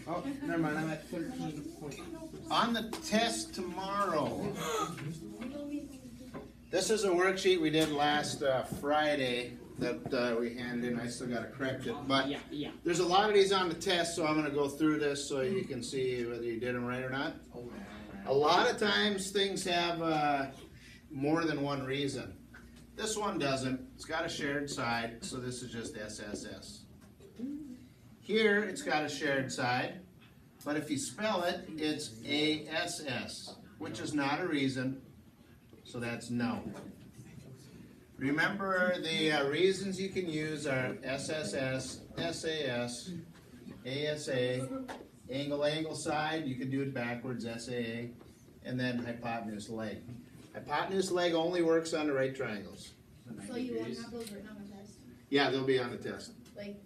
Oh, never mind, I'm at 13 point. On the test tomorrow, this is a worksheet we did last Friday that we handed in. I still got to correct it, but there's a lot of these on the test, so I'm going to go through this so you can see whether you did them right or not. A lot of times things have more than one reason. This one doesn't. It's got a shared side, so this is just SSS. Here, it's got a shared side, but if you spell it, it's ASS, which is not a reason, so that's no. Remember, the reasons you can use are SSS, SAS, ASA, angle side, you can do it backwards, SAA, and then hypotenuse leg. Hypotenuse leg only works on the right triangles. So you won't have those written on the test? Yeah, they'll be on the test. Like,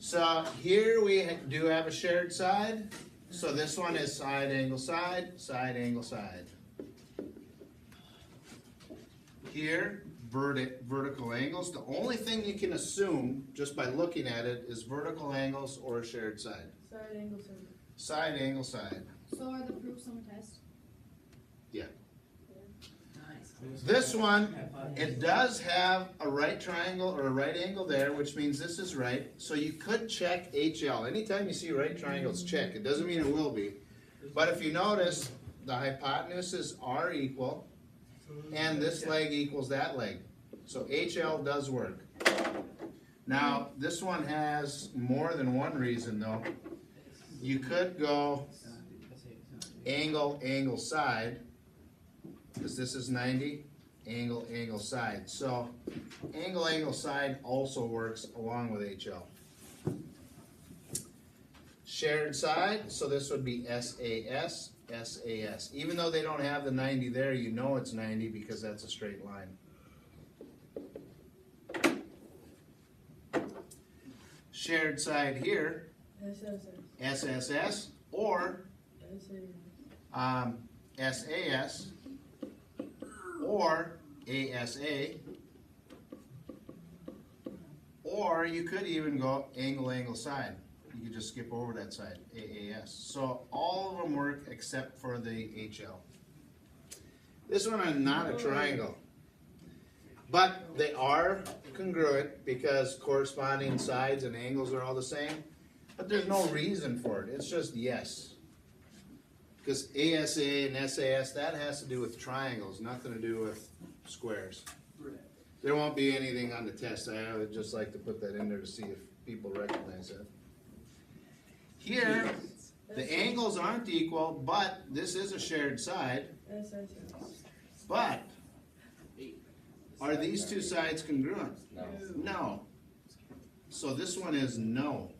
so here we do have a shared side. So this one is side, angle, side, side, angle, side. Here, vertical angles. The only thing you can assume just by looking at it is vertical angles or a shared side. side angle, side. Side, angle, side. So are the proofs on the test? Yeah. This one, it does have a right triangle or a right angle there, which means this is right. So you could check HL. Anytime you see right triangles, check. It doesn't mean it will be. But if you notice, the hypotenuses are equal, and this leg equals that leg. So HL does work. Now, this one has more than one reason, though. You could go angle, angle, side, because this is 90, angle, angle, side. So angle, angle, side also works along with HL. Shared side, so this would be SAS, SAS. Even though they don't have the 90 there, you know it's 90 because that's a straight line. Shared side here, SSS, or SAS, or ASA, or you could even go angle, angle, side. You could just skip over that side, AAS. So all of them work except for the HL. This one is not a triangle, but they are congruent because corresponding sides and angles are all the same, but there's no reason for it. It's just yes. Because ASA and SAS, that has to do with triangles, nothing to do with squares. There won't be anything on the test. I would just like to put that in there to see if people recognize that. Here, the angles aren't equal, but this is a shared side. But are these two sides congruent? No. So this one is no.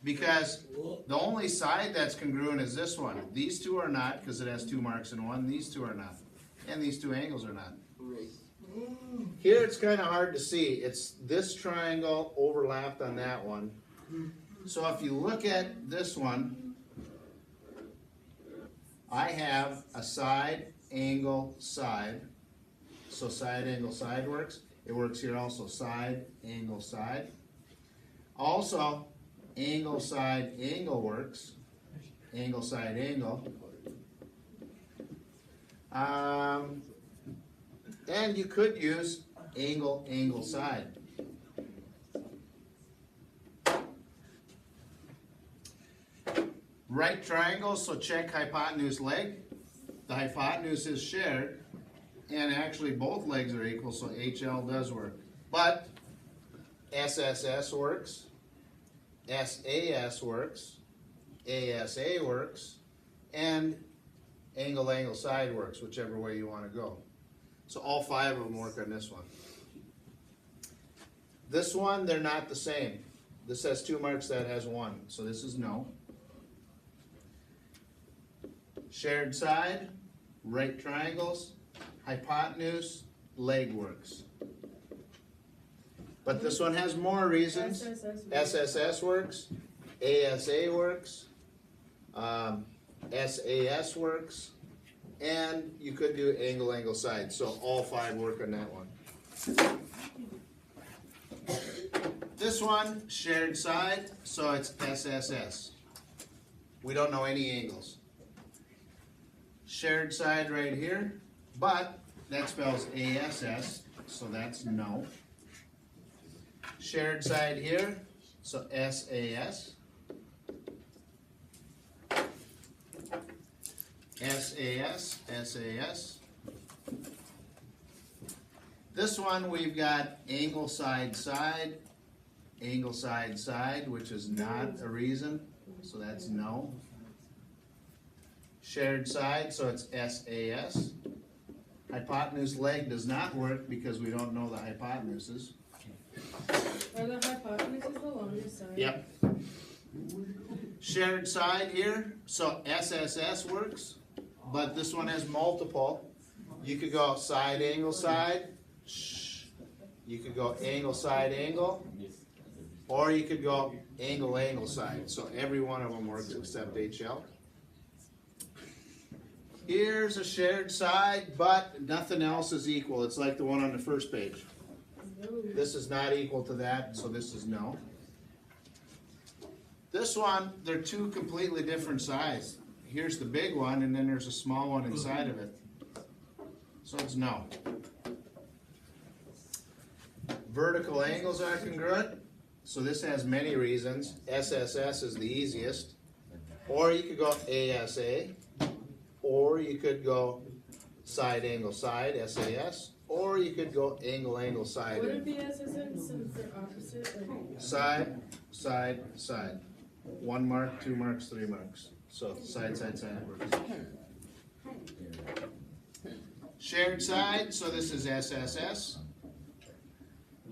Because the only side that's congruent is this one. These two are not because it has 2 marks in one. These two are not. And these two angles are not. Here it's kind of hard to see. It's this triangle overlapped on that one. So if you look at this one, I have a side, angle, side. So side, angle, side works. It works here also. Side, angle, side. Also, angle, side, angle works. Angle, side, angle. And you could use angle, angle, side. Right triangle, so check hypotenuse leg. The hypotenuse is shared, and actually both legs are equal, so HL does work. But SSS works, SAS works, ASA works, and angle, angle, side works, whichever way you want to go. So all 5 of them work on this one. This one, they're not the same. This has 2 marks, that has 1, so this is no. Shared side, right triangles, hypotenuse, leg works. But this one has more reasons. SSS works, ASA works, SAS works, and you could do angle, angle, side. So all 5 work on that one. This one, shared side, so it's SSS. We don't know any angles. Shared side right here, but that spells ASS, so that's no. Shared side here, so SAS. SAS, SAS. This one we've got angle side side, angle side side, which is not a reason, so that's no. Shared side, so it's SAS. Hypotenuse leg does not work because we don't know the hypotenuses. Are the hypotenuses the longest side? Yep. Shared side here, so SSS works, but this one has multiple. You could go side angle side, you could go angle side angle, or you could go angle angle side. So every one of them works except HL. Here's a shared side, but nothing else is equal. It's like the one on the first page. This is not equal to that, so this is no. This one, they're two completely different sides. Here's the big one, and then there's a small one inside of it. So it's no. Vertical angles are congruent, so this has many reasons. SSS is the easiest. Or you could go ASA, or you could go side angle side, SAS, or you could go angle angle side. Would it be SSN since they're opposite? Or? Side, side, side. 1 mark, 2 marks, 3 marks. So side, side, side works. Shared side, so this is SSS.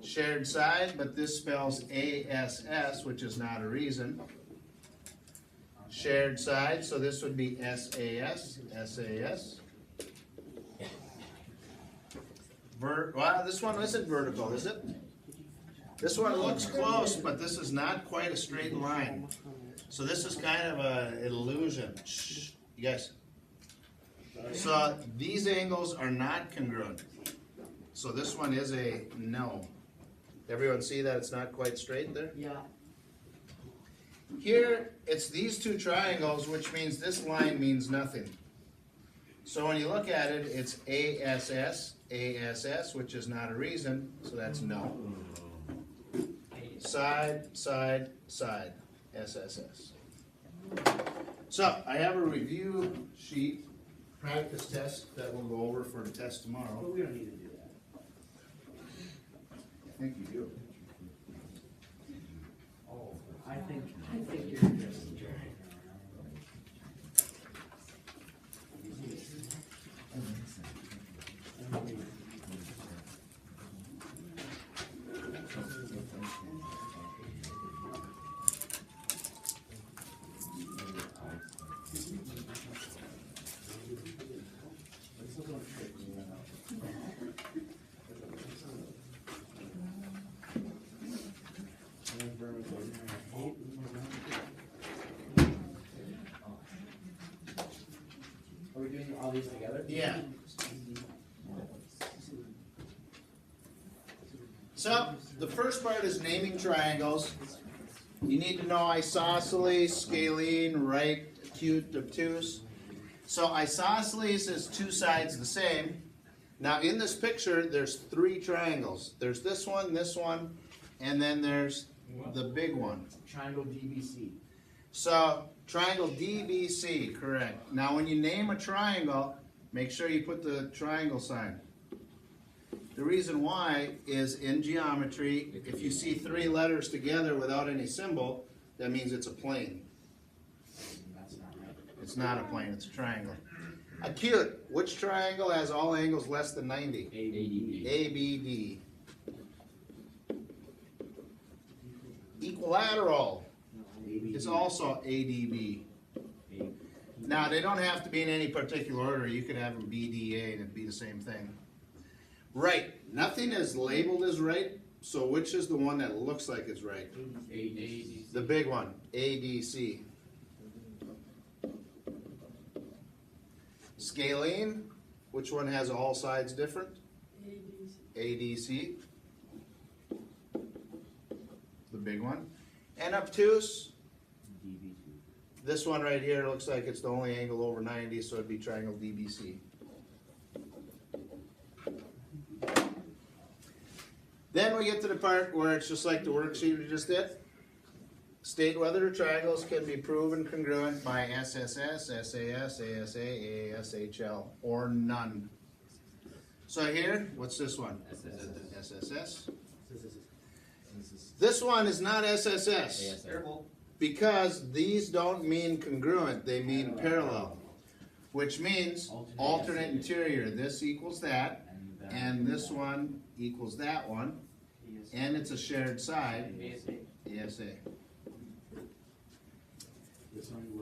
Shared side, but this spells ASS, which is not a reason. Shared side, so this would be SAS, SAS. Well, this one isn't vertical, is it? This one looks close, but this is not quite a straight line. So this is kind of an illusion. Shh, you guys. So these angles are not congruent. So this one is a no. Everyone see that it's not quite straight there? Yeah. Here, it's these two triangles, which means this line means nothing. So when you look at it, it's ASS, ASS, which is not a reason, so that's no. Side, side, side, SSS. So I have a review sheet, practice test that we'll go over for the test tomorrow. But we don't need to do that. I think you do. Oh, I think you're just. Are we doing all these together? Yeah. So the first part is naming triangles. You need to know isosceles, scalene, right, acute, obtuse. So isosceles is two sides the same. Now in this picture, there's 3 triangles. There's this one, and then there's the big one. Triangle DBC. So triangle DBC, correct. Now when you name a triangle, make sure you put the triangle sign. The reason why is in geometry, if you see 3 letters together without any symbol, that means it's a plane. That's not right. It's not a plane, it's a triangle. Acute, which triangle has all angles less than 90? ABD. Equilateral is also ADB. Now, they don't have to be in any particular order. You could have them BDA and it'd be the same thing. Right. Nothing is labeled as right, so which is the one that looks like it's right? The big one, ADC. Scalene, which one has all sides different? ADC. big one. And obtuse, DB2. this one right here looks like it's the only angle over 90, so it'd be triangle DBC. Then we get to the part where it's just like the worksheet we just did. State whether the triangles can be proven congruent by SSS, SAS, ASA, AAS, HL, or none. So here, what's this one? SSS. This one is not SSS because these don't mean congruent, they mean parallel. Which means alternate interior, this equals that, and this one equals that one, and it's a shared side, ASA.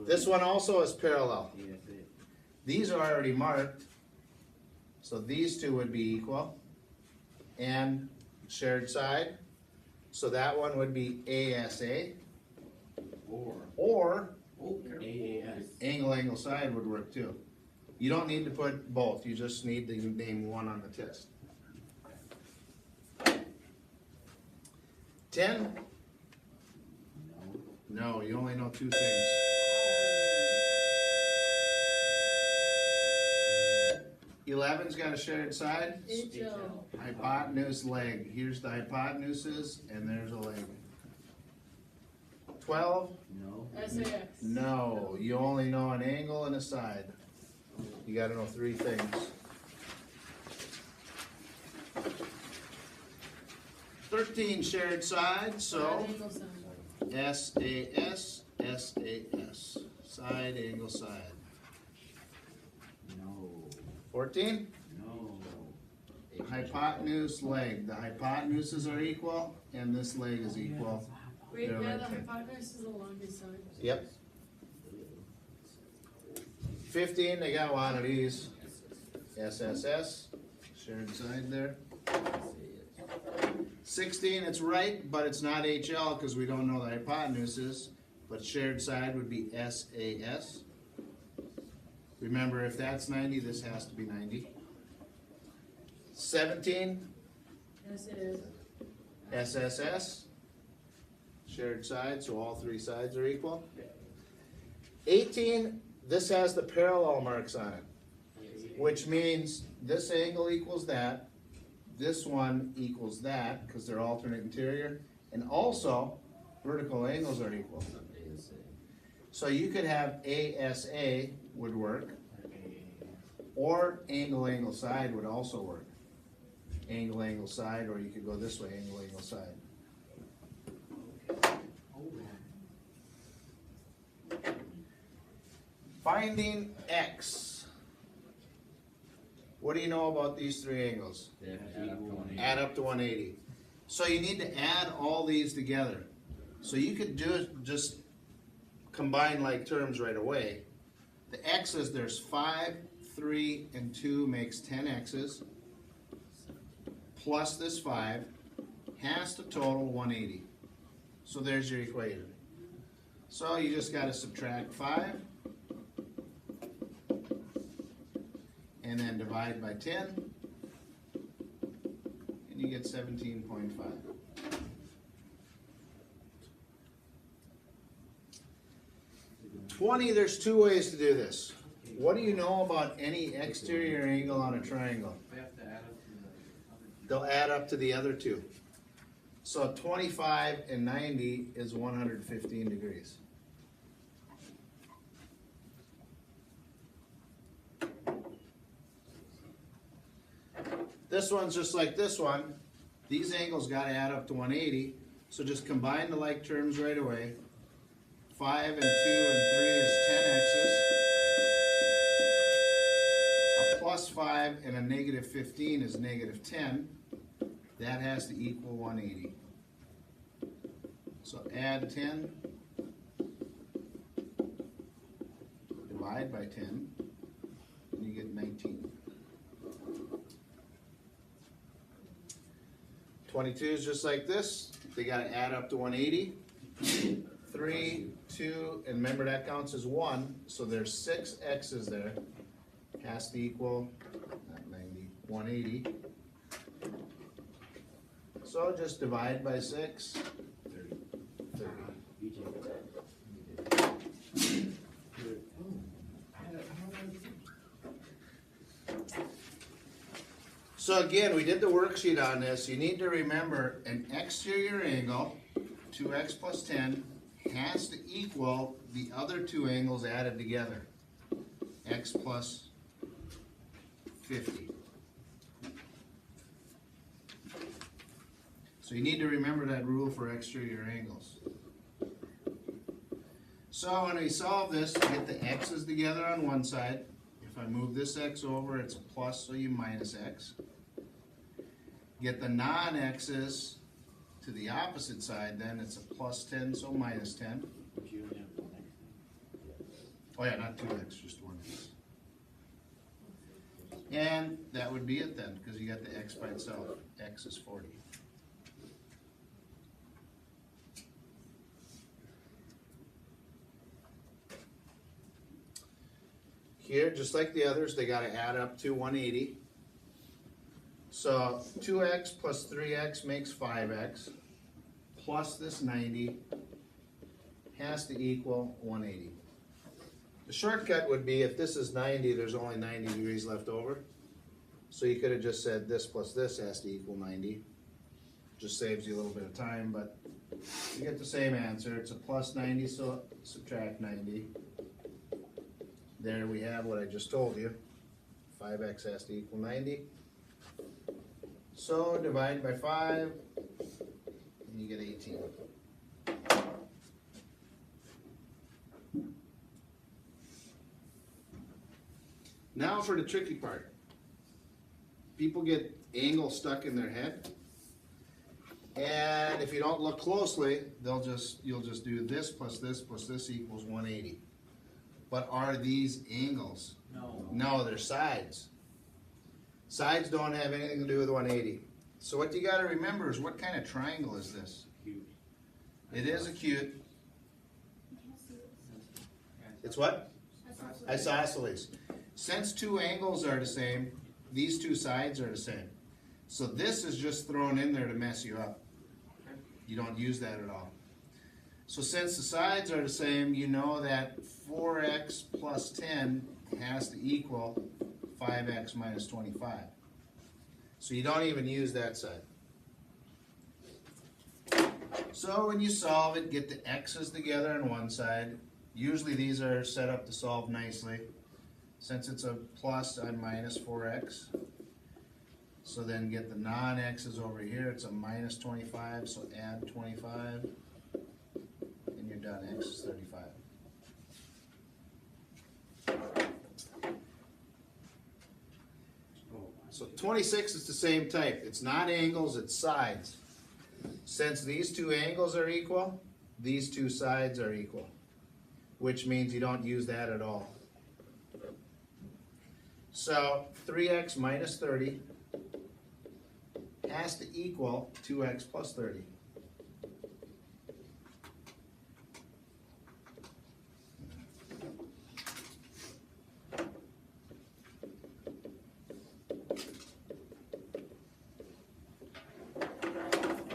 This one also is parallel. These are already marked, so these two would be equal, and shared side, so that one would be ASA, or AAS. angle side would work too. You don't need to put both, you just need to name one on the test. 10? No, you only know two things. 11's got a shared side, HL. hypotenuse, leg. Here's the hypotenuses, and there's a leg. 12? No. SAS. No, you only know an angle and a side. You gotta know three things. 13 shared side, so Side angle side. SAS, SAS, side, angle, side. No. 14? No. Hypotenuse, leg. The hypotenuses are equal, and this leg is equal. Wait, They're yeah, right the there. hypotenuse is the longest side. Yep. 15, they got one of these. SSS, shared side there. 16, it's right, but it's not HL because we don't know the hypotenuses, but shared side would be SAS. Remember, if that's 90, this has to be 90. 17, Yes, it is. SSS, shared side, so all three sides are equal. 18, this has the parallel marks on it, which means this angle equals that, this one equals that, because they're alternate interior, and also vertical angles are equal. So you could have ASA would work, or angle side would also work. Angle side, or you could go this way, angle side. Finding X. What do you know about these three angles? Add up to 180. So you need to add all these together. So you could do it, just combine like terms right away. The X's, there's 5, 3, and 2 makes 10 X's. Plus this 5 has to total 180. So there's your equation. So you just got to subtract 5 and then divide by 10 and you get 17.5. There's two ways to do this. What do you know about any exterior angle on a triangle? They'll add up to the other two. So 25 and 90 is 115 degrees. This one's just like this one. These angles got to add up to 180. So just combine the like terms right away. 5 and 2 and 3 is 10 x's. A plus 5 and a negative 15 is negative 10. That has to equal 180. So add 10, divide by 10, and you get 19. 22 is just like this. They got to add up to 180. 3, 2, and remember that counts as 1, so there's 6 x's there. Has to equal, not 90, 180. So just divide by 6, 30. You take it. So again, we did the worksheet on this. You need to remember an exterior angle, 2x plus 10, has to equal the other two angles added together, x plus 50. So you need to remember that rule for exterior angles. So when we solve this, get the x's together on one side. If I move this x over, it's a plus, so you minus x. Get the non-x's to the opposite side, then it's a plus 10, so minus 10. But you don't have the next thing. Oh yeah, not 2x, just 1x. And that would be it then, because you got the x by itself. X is 40. Here, just like the others, they gotta add up to 180. So 2x plus 3x makes 5x, plus this 90 has to equal 180. The shortcut would be if this is 90, there's only 90 degrees left over. So you could have just said this plus this has to equal 90. Just saves you a little bit of time, but you get the same answer. It's a plus 90, so subtract 90. There we have what I just told you. 5x has to equal 90. So divide by 5, and you get 18. Now for the tricky part. People get angles stuck in their head, and if you don't look closely, you'll just do this plus this equals 180. But are these angles? No. No, they're sides. Sides don't have anything to do with 180. So what you gotta remember is what kind of triangle is this? Cute. It is acute. It's what? Isosceles. Since two angles are the same, these two sides are the same. So this is just thrown in there to mess you up. You don't use that at all. So since the sides are the same, you know that 4x plus 10 has to equal 5x minus 25. So you don't even use that side. So when you solve it, get the x's together on one side. Usually these are set up to solve nicely. Since it's a plus, on minus 4x. So then get the non-x's over here. It's a minus 25, so add 25. And you're done. X is 35. So 26 is the same type. It's not angles, it's sides. Since these two angles are equal, these two sides are equal, which means you don't use that at all. So 3x minus 30 has to equal 2x plus 30.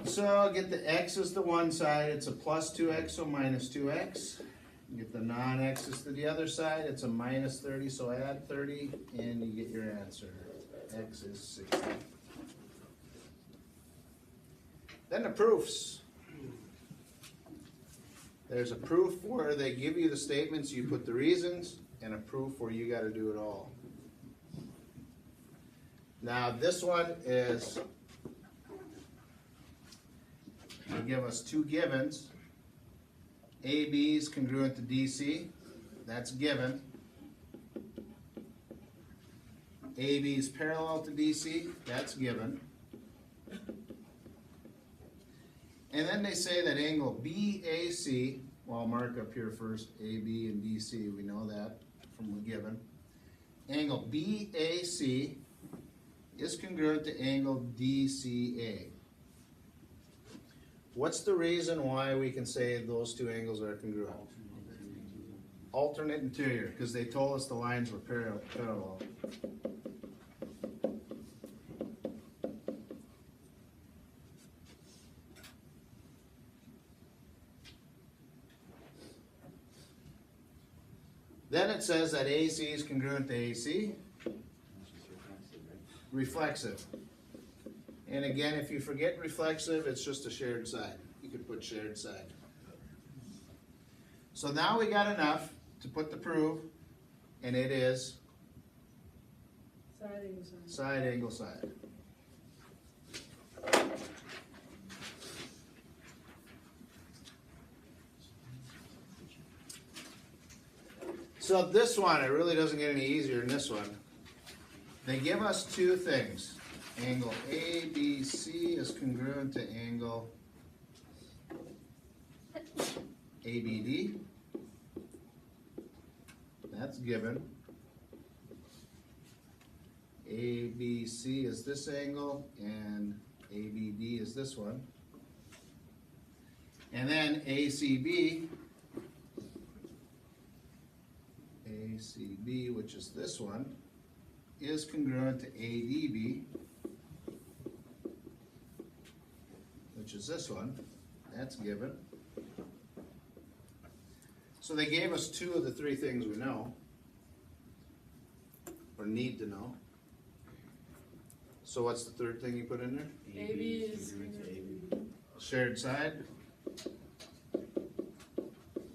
So get the x's to one side, it's a plus 2x, so minus 2x. Get the non-x's to the other side, it's a minus 30, so add 30, and you get your answer. X is 60. Then the proofs. There's a proof where they give you the statements, you put the reasons, and a proof where you gotta do it all. Now this one is, they give us two givens. AB is congruent to DC, that's given. AB is parallel to DC, that's given. And then they say that angle BAC, well, I'll mark up here first, AB and DC, we know that from the given. Angle BAC is congruent to angle DCA. What's the reason why we can say those two angles are congruent? Alternate interior, because they told us the lines were parallel. Then it says that AC is congruent to AC, That's just reflexive, right? reflexive. And again, if you forget reflexive, it's just a shared side. You could put shared side. So now we got enough to put the proof, and it is Side angle side. side angle side. So this one, it really doesn't get any easier than this one. They give us two things. Angle ABC is congruent to angle ABD. That's given. ABC is this angle and ABD is this one. And then ACB, which is this one, is congruent to ADB, which is this one. That's given. So they gave us two of the three things we know, or need to know. So what's the third thing you put in there? AB is congruent to congruent AB. Shared side.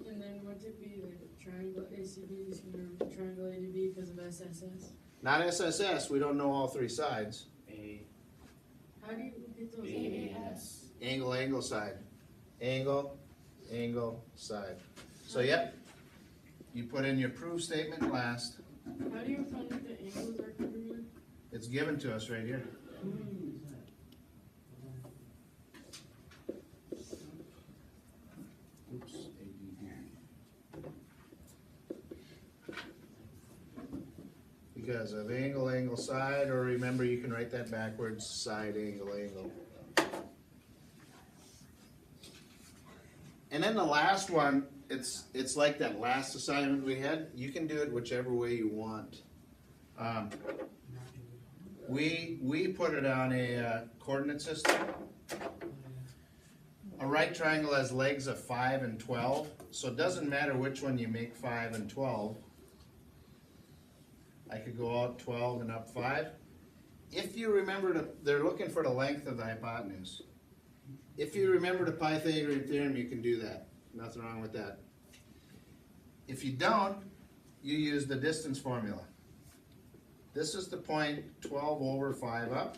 And then would it be like triangle ACB is congruent to triangle ADB because of SSS? Not SSS, we don't know all three sides. A, How do you get those? AS. Angle, angle, side. Angle, angle, side. So yep, you put in your proof statement last. How do you find that the angles are congruent? It's given to us right here. Oops, ADD. Because of angle, angle, side, or remember you can write that backwards, side, angle, angle. And then the last one, it's like that last assignment we had. You can do it whichever way you want. We put it on a coordinate system. A right triangle has legs of 5 and 12, so it doesn't matter which one you make 5 and 12. I could go out 12 and up 5. If you remember, they're looking for the length of the hypotenuse. If you remember the Pythagorean theorem, you can do that. Nothing wrong with that. If you don't, you use the distance formula. This is the point 12 over 5 up,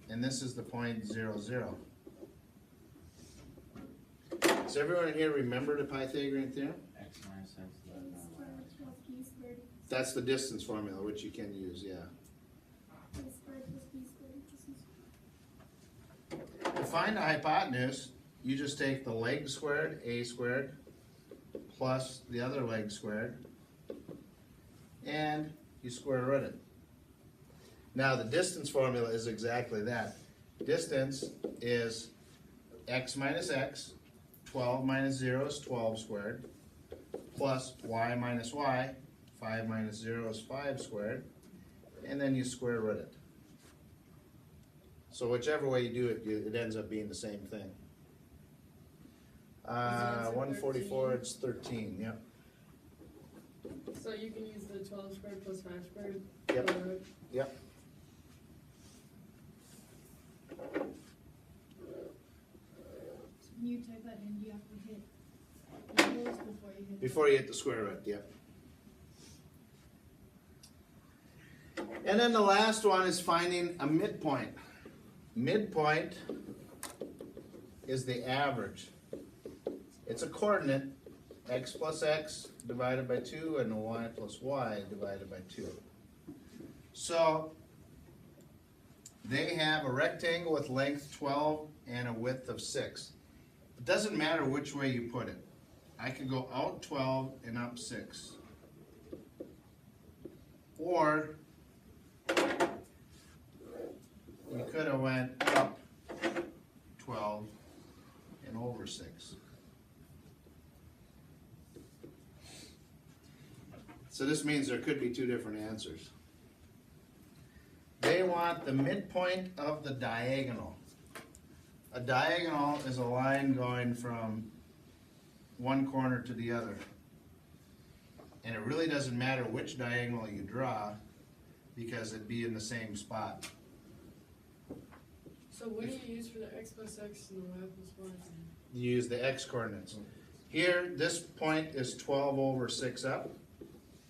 and this is the point 0, 0. Does everyone here remember the Pythagorean theorem? X minus X divided by Y. That's the distance formula, which you can use, yeah. To find the hypotenuse, you just take the leg squared, a squared, plus the other leg squared, and you square root it. Now the distance formula is exactly that. Distance is x minus x, 12 minus 0 is 12 squared, plus y minus y, 5 minus 0 is 5 squared, and then you square root it. So whichever way you do it, it ends up being the same thing. 144, it's 13, yep. So you can use the 12 squared plus 5 squared? Yep. for- Yep. So when you type that in, do you have to hit angles before you hit? Before you hit the square root, yep. And then the last one is finding a midpoint. Midpoint is the average. It's a coordinate, x plus x divided by 2 and y plus y divided by 2. So they have a rectangle with length 12 and a width of 6. It doesn't matter which way you put it. I could go out 12 and up 6. Or you could have went up 12 and over 6. So this means there could be two different answers. They want the midpoint of the diagonal. A diagonal is a line going from one corner to the other. And it really doesn't matter which diagonal you draw, because it'd be in the same spot. So what do you use for the x plus x and the y plus y? You use the x coordinates. Here, this point is 12 over 6 up,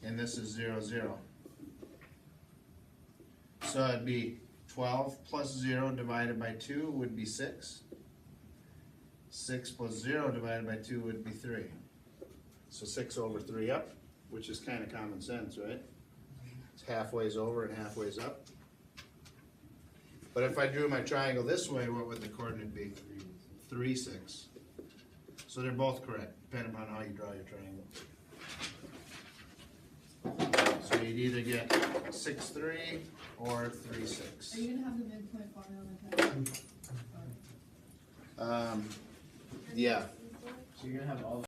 and this is 0, 0. So it'd be 12 plus 0 divided by 2 would be 6. 6 plus 0 divided by 2 would be 3. So 6 over 3 up, which is kind of common sense, right? It's halfways over and halfways up. But if I drew my triangle this way, what would the coordinate be? 3, 6. So they're both correct, depending on how you draw your triangle. So you'd either get 6, 3 or 3, 6. Are you gonna have the midpoint formula like that? Yeah. So you're gonna have all